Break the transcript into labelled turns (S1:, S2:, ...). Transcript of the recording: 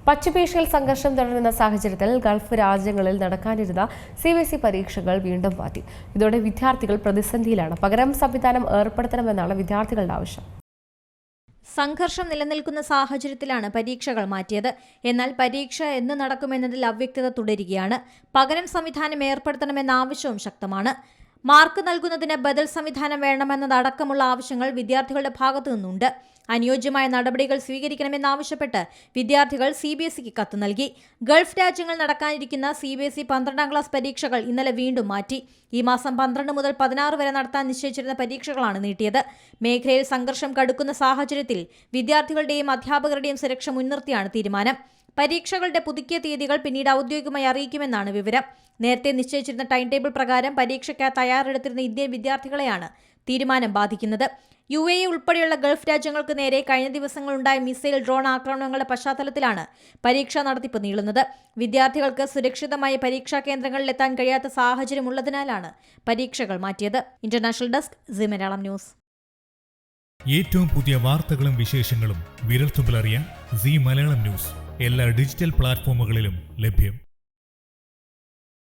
S1: പശ്ചിമേഷ്യയിൽ സംഘർഷം തുടരുന്ന സാഹചര്യത്തിൽ ഗൾഫ് രാജ്യങ്ങളിൽ നടക്കാനിരുന്ന CBSE പരീക്ഷകൾ വീണ്ടും മാറ്റി. ഇതോടെ വിദ്യാർത്ഥികൾ പ്രതിസന്ധിയിലാണ്. പകരം സംവിധാനം ഏർപ്പെടുത്തണമെന്നാണ് വിദ്യാർത്ഥികളുടെ ആവശ്യം.
S2: സംഘർഷം നിലനിൽക്കുന്ന സാഹചര്യത്തിലാണ് പരീക്ഷകൾ മാറ്റിയത്. എന്നാൽ പരീക്ഷ എന്ന് നടക്കുമെന്നതിൽ അവ്യക്തത തുടരുകയാണ്. പകരം സംവിധാനം ഏർപ്പെടുത്തണമെന്ന ആവശ്യവും ശക്തമാണ്. മാർക്ക് നൽകുന്നതിന് ബദൽ സംവിധാനം വേണമെന്നതടക്കമുള്ള ആവശ്യങ്ങൾ വിദ്യാർത്ഥികളുടെ ഭാഗത്തു നിന്നുണ്ട്. അനുയോജ്യമായ നടപടികൾ സ്വീകരിക്കണമെന്നാവശ്യപ്പെട്ട് വിദ്യാർത്ഥികൾ CBSEക്ക് കത്ത് നൽകി. ഗൾഫ് രാജ്യങ്ങളിൽ നടക്കാനിരിക്കുന്ന CBSE 12ാം ക്ലാസ് പരീക്ഷകൾ ഇന്നലെ വീണ്ടും മാറ്റി. ഈ മാസം 12 മുതൽ 16 വരെ നടത്താൻ നിശ്ചയിച്ചിരുന്ന പരീക്ഷകളാണ് നീട്ടിയത്. മേഖലയിൽ സംഘർഷം കടുക്കുന്ന സാഹചര്യത്തിൽ വിദ്യാർത്ഥികളുടെയും അധ്യാപകരുടെയും സുരക്ഷ മുൻനിർത്തിയാണ് തീരുമാനം. പരീക്ഷകളുടെ പുതുക്കിയ തീയതികൾ പിന്നീട് ഔദ്യോഗികമായി അറിയിക്കുമെന്നാണ് വിവരം. നേരത്തെ നിശ്ചയിച്ചിരുന്ന ടൈം ടേബിൾ പ്രകാരം പരീക്ഷയ്ക്ക് തയ്യാറെടുത്തിരുന്ന ഇന്ത്യൻ വിദ്യാർത്ഥികളെയാണ് തീരുമാനം ബാധിക്കുന്നത്. UAE ഉൾപ്പെടെയുള്ള ഗൾഫ് രാജ്യങ്ങൾക്ക് നേരെ കഴിഞ്ഞ ദിവസങ്ങളുണ്ടായ മിസൈൽ ഡ്രോൺ ആക്രമണങ്ങളുടെ പശ്ചാത്തലത്തിലാണ് പരീക്ഷാ നടത്തിപ്പ് നീളുന്നത്. വിദ്യാർത്ഥികൾക്ക് സുരക്ഷിതമായ പരീക്ഷാ കേന്ദ്രങ്ങളിലെത്താൻ കഴിയാത്ത സാഹചര്യമുള്ളതിനാലാണ് പരീക്ഷകൾ മാറ്റിയത്. International desk Zee Malayalam news.
S3: ഏറ്റവും പുതിയ വാർത്തകളും വിശേഷങ്ങളും വിരൽത്തുമ്പിലറിയാൻ സീ മലയാളം ന്യൂസ് എല്ലാ ഡിജിറ്റൽ പ്ലാറ്റ്ഫോമുകളിലും ലഭ്യം.